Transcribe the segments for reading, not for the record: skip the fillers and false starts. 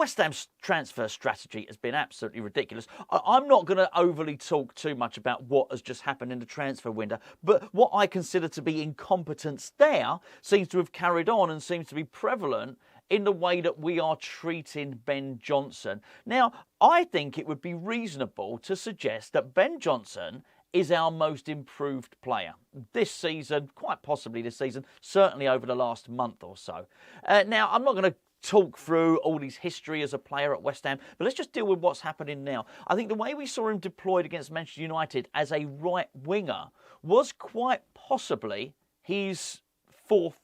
West Ham's transfer strategy has been absolutely ridiculous. I'm not going to overly talk too much about what has just happened in the transfer window, but what I consider to be incompetence there seems to have carried on and seems to be prevalent in the way that we are treating Ben Johnson. Now, I think it would be reasonable to suggest that Ben Johnson is our most improved player this season, quite possibly this season, certainly over the last month or so. Now, I'm not going to talk through all his history as a player at West Ham, but let's just deal with what's happening now. I think the way we saw him deployed against Manchester United as a right winger was quite possibly his fourth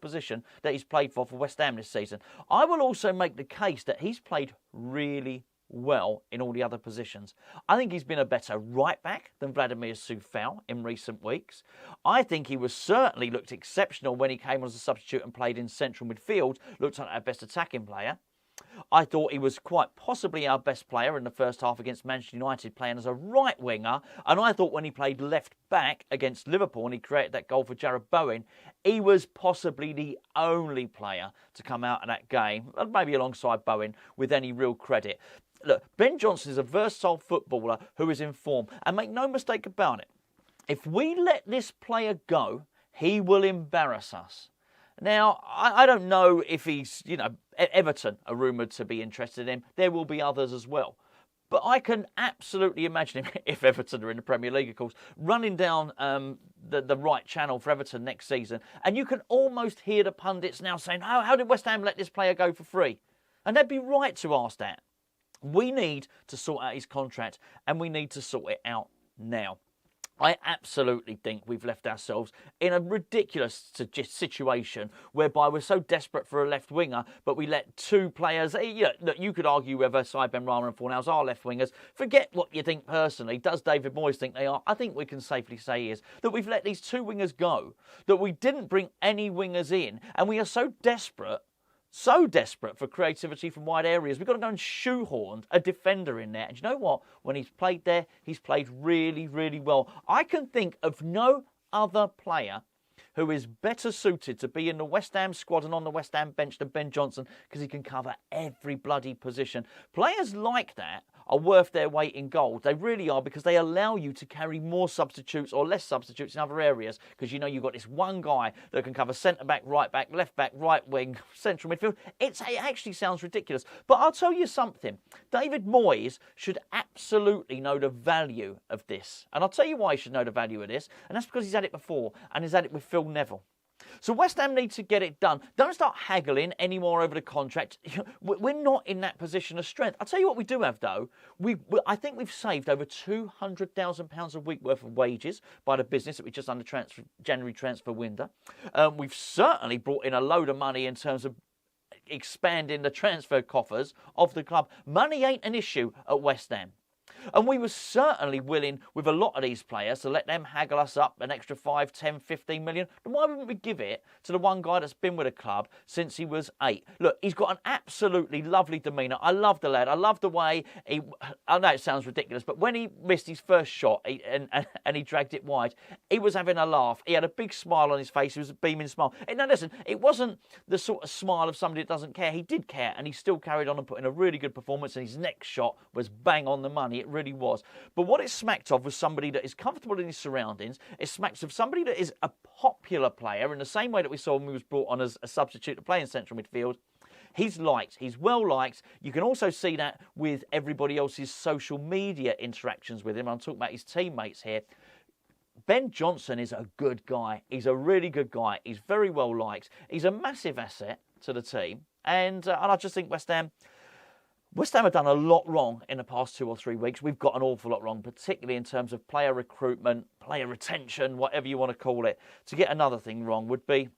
position that he's played for West Ham this season. I will also make the case that he's played really well in all the other positions. I think he's been a better right back than Vladimir Coufal in recent weeks. I think he was certainly looked exceptional when he came on as a substitute and played in central midfield, looked like our best attacking player. I thought he was quite possibly our best player in the first half against Manchester United, playing as a right winger. And I thought when he played left back against Liverpool and he created that goal for Jared Bowen, he was possibly the only player to come out of that game, maybe alongside Bowen, with any real credit. Look, Ben Johnson is a versatile footballer who is in form. And make no mistake about it, if we let this player go, he will embarrass us. Now, I don't know if he's, Everton are rumoured to be interested in him. There will be others as well. But I can absolutely imagine him, if Everton are in the Premier League, of course, running down the right channel for Everton next season. And you can almost hear the pundits now saying, how did West Ham let this player go for free? And they'd be right to ask that. We need to sort out his contract, and we need to sort it out now. I absolutely think we've left ourselves in a ridiculous situation whereby we're so desperate for a left winger, but we let two players. Look, you could argue whether Saïd Benrahma and Fornals are left wingers. Forget what you think personally. Does David Moyes think they are? I think we can safely say is that we've let these two wingers go, that we didn't bring any wingers in, and we are so desperate for creativity from wide areas. We've got to go and shoehorn a defender in there. And you know what? When he's played there, he's played really, really well. I can think of no other player who is better suited to be in the West Ham squad and on the West Ham bench than Ben Johnson, because he can cover every bloody position. Players like that are worth their weight in gold. They really are, because they allow you to carry more substitutes or less substitutes in other areas, because you've got this one guy that can cover centre-back, right-back, left-back, right wing, central midfield. It actually sounds ridiculous. But I'll tell you something. David Moyes should absolutely know the value of this. And I'll tell you why he should know the value of this. And that's because he's had it before, and he's had it with Phil Neville. So West Ham need to get it done. Don't start haggling anymore over the contract. We're not in that position of strength. I'll tell you what we do have, though. I think we've saved over £200,000 a week worth of wages by the business that we just done the January transfer window. We've certainly brought in a load of money in terms of expanding the transfer coffers of the club. Money ain't an issue at West Ham. And we were certainly willing, with a lot of these players, to let them haggle us up an extra 5, 10, 15 million. Then why wouldn't we give it to the one guy that's been with the club since he was 8? Look, he's got an absolutely lovely demeanour. I love the lad. I love the way I know it sounds ridiculous, but when he missed his first shot and he dragged it wide, he was having a laugh. He had a big smile on his face. He was a beaming smile. And now listen, it wasn't the sort of smile of somebody that doesn't care. He did care, and he still carried on and put in a really good performance, and his next shot was bang on the money. It really was. But what it smacked of was somebody that is comfortable in his surroundings. It smacks of somebody that is a popular player in the same way that we saw when he was brought on as a substitute to play in central midfield. He's liked. He's well liked. You can also see that with everybody else's social media interactions with him. I'm talking about his teammates here. Ben Johnson is a good guy. He's a really good guy. He's very well liked. He's a massive asset to the team. And I just think West Ham have done a lot wrong in the past 2 or 3 weeks. We've got an awful lot wrong, particularly in terms of player recruitment, player retention, whatever you want to call it. To get another thing wrong would be,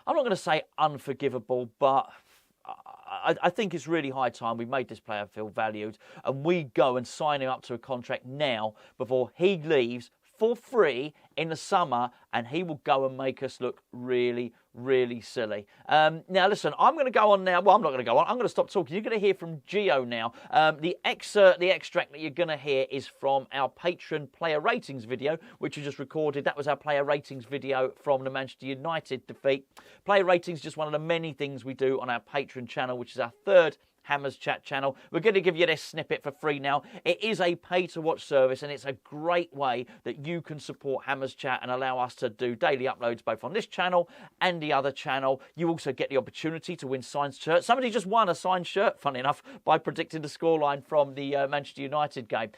I'm not going to say unforgivable, but I think it's really high time we made this player feel valued, and we go and sign him up to a contract now before he leaves for free in the summer, and he will go and make us look really, really silly. Now, listen, I'm going to go on now. Well, I'm not going to go on. I'm going to stop talking. You're going to hear from Gio now. The extract that you're going to hear is from our Patreon player ratings video, which we just recorded. That was our player ratings video from the Manchester United defeat. Player ratings is just one of the many things we do on our Patreon channel, which is our third Hammers Chat channel. We're going to give you this snippet for free now. It is a pay-to-watch service, and it's a great way that you can support Hammers Chat and allow us to do daily uploads both on this channel and the other channel. You also get the opportunity to win signed shirts. Somebody just won a signed shirt, funny enough, by predicting the scoreline from the Manchester United game.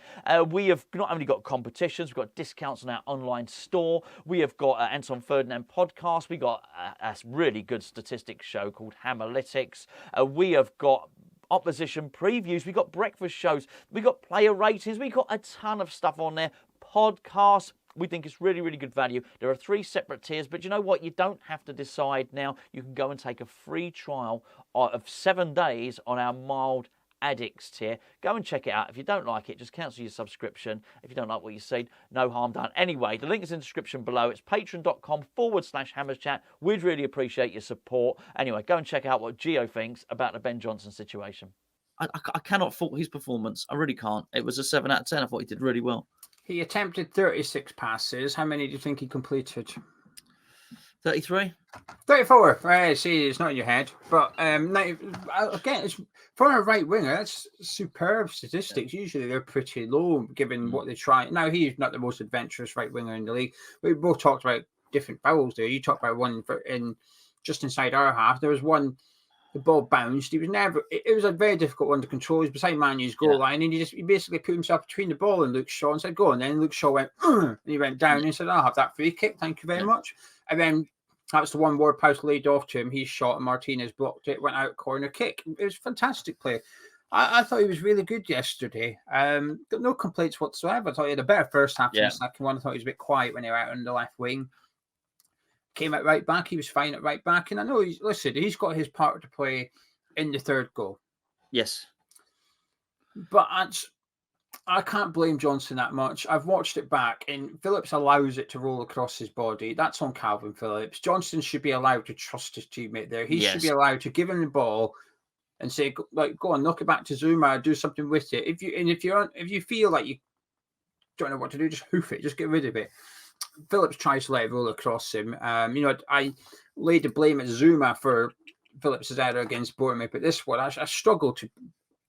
We have not only got competitions, we've got discounts on our online store. We have got Anton Ferdinand podcast. We got a really good statistics show called Hammerlytics. We have got opposition previews, we got breakfast shows, we got player ratings, we got a ton of stuff on there, podcasts. We think it's really, really good value. There are 3 separate tiers, but you know what? You don't have to decide now. You can go and take a free trial of 7 days on our mild addicts tier. Go and check it out. If you don't like it, just cancel your subscription. If you don't like what you see, no harm done. Anyway, the link is in the description below. It's patreon.com/HammersChat. We'd really appreciate your support. Anyway, go and check out what Gio thinks about the Ben Johnson situation. I cannot fault his performance. I really can't. It was a 7 out of 10. I thought he did really well. He attempted 36 passes. How many do you think he completed? 33? 34. See, it's not in your head. But again, it's for a right winger, that's superb statistics. Yeah. Usually they're pretty low given what they try. Now, he's not the most adventurous right winger in the league. We both talked about different fouls there. You talked about one just inside our half. There was one, the ball bounced. He was never. It was a very difficult one to control. He was beside Manu's goal line, and he basically put himself between the ball and Luke Shaw and said, "Go on." Then Luke Shaw went, and he went down and he said, "I'll have that free kick. Thank you very much." And then that's the one Ward-Prowse laid off to him. He shot and Martinez blocked it, went out corner kick. It was fantastic play. I thought he was really good yesterday. Got no complaints whatsoever. I thought he had a better first half than the second one. I thought he was a bit quiet when he went out on the left wing. Came out right back. He was fine at right back. And I know he's got his part to play in the third goal. Yes. But I can't blame Johnson that much. I've watched it back, and Phillips allows it to roll across his body. That's on Calvin Phillips. Johnson should be allowed to trust his teammate there. He should be allowed to give him the ball and say, like, go on, knock it back to Zuma, do something with it. If you feel like you don't know what to do, just hoof it, just get rid of it. Phillips tries to let it roll across him. I laid the blame at Zuma for Phillips' error against Bournemouth, but this one, I struggle to.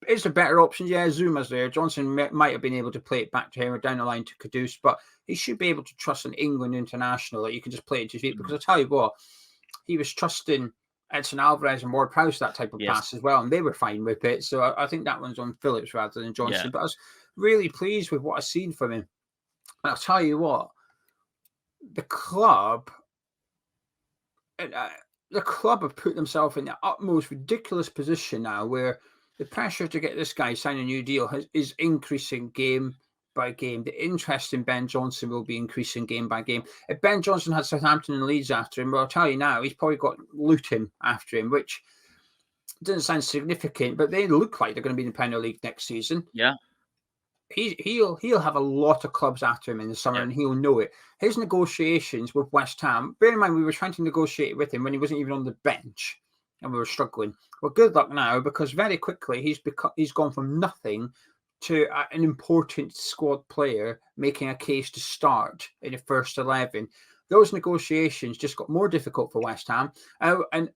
It's a better option. Yeah, Zuma's there. Johnson might have been able to play it back to him or down the line to Kudus, but he should be able to trust an England international that you can just play it to his feet. Because I tell you what, he was trusting Edson Alvarez and Ward-Prowse that type of pass as well, and they were fine with it. So I think that one's on Phillips rather than Johnson. But I was really pleased with what I've seen from him. And I'll tell you what, the club have put themselves in the utmost ridiculous position now where the pressure to get this guy sign a new deal is increasing game by game. The interest in Ben Johnson will be increasing game by game. If Ben Johnson had Southampton and Leeds after him, well, I'll tell you now, he's probably got Luton after him, which doesn't sound significant, but they look like they're going to be in the Premier League next season. Yeah. He'll have a lot of clubs after him in the summer, and he'll know it. His negotiations with West Ham, bear in mind we were trying to negotiate with him when he wasn't even on the bench, and we were struggling. Well, good luck now, because very quickly he's gone from nothing to an important squad player making a case to start in the first 11. Those negotiations just got more difficult for West Ham, and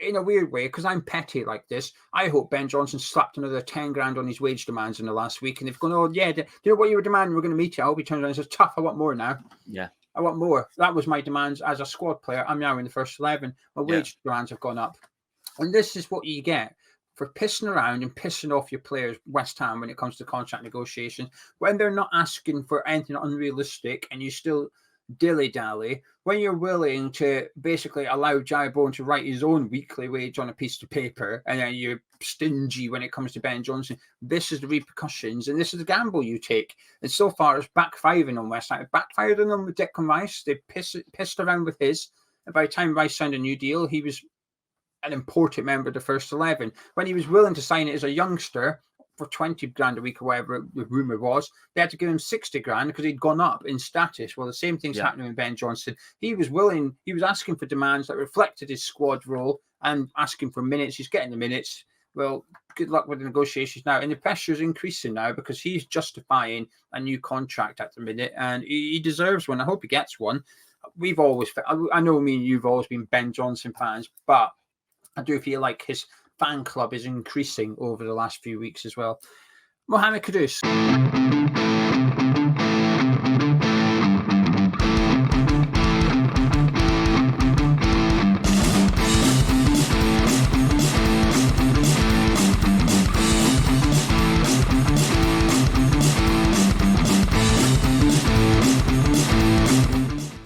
in a weird way, because I'm petty like this, I hope Ben Johnson slapped another 10 grand on his wage demands in the last week, and they've gone, "Oh yeah, do you know what you were demanding? We're going to meet you." I hope he turns around and says, "Tough, I want more now." Yeah. I want more. That was my demands as a squad player. I'm now in the first 11. My wage demands have gone up. And this is what you get for pissing around and pissing off your players, West Ham, when it comes to contract negotiations, when they're not asking for anything unrealistic and you still dilly-dally, when you're willing to basically allow Jai Bourne to write his own weekly wage on a piece of paper, and then you're stingy when it comes to Ben Johnson. This is the repercussions, and this is the gamble you take. And so far, it's backfiring on West Ham. It backfired on them with Declan Rice. They pissed around with his. And by the time Rice signed a new deal, he was an important member of the first 11. When he was willing to sign it as a youngster for 20 grand a week or whatever the rumour was. They had to give him 60 grand because he'd gone up in status. Well, the same thing's happening with Ben Johnson. He was asking for demands that reflected his squad role and asking for minutes. He's getting the minutes. Well, good luck with the negotiations now. And the pressure is increasing now because he's justifying a new contract at the minute, and he deserves one. I hope he gets one. I know me and you've always been Ben Johnson fans, but I do feel like his fan club is increasing over the last few weeks as well. Mohamed Kudus.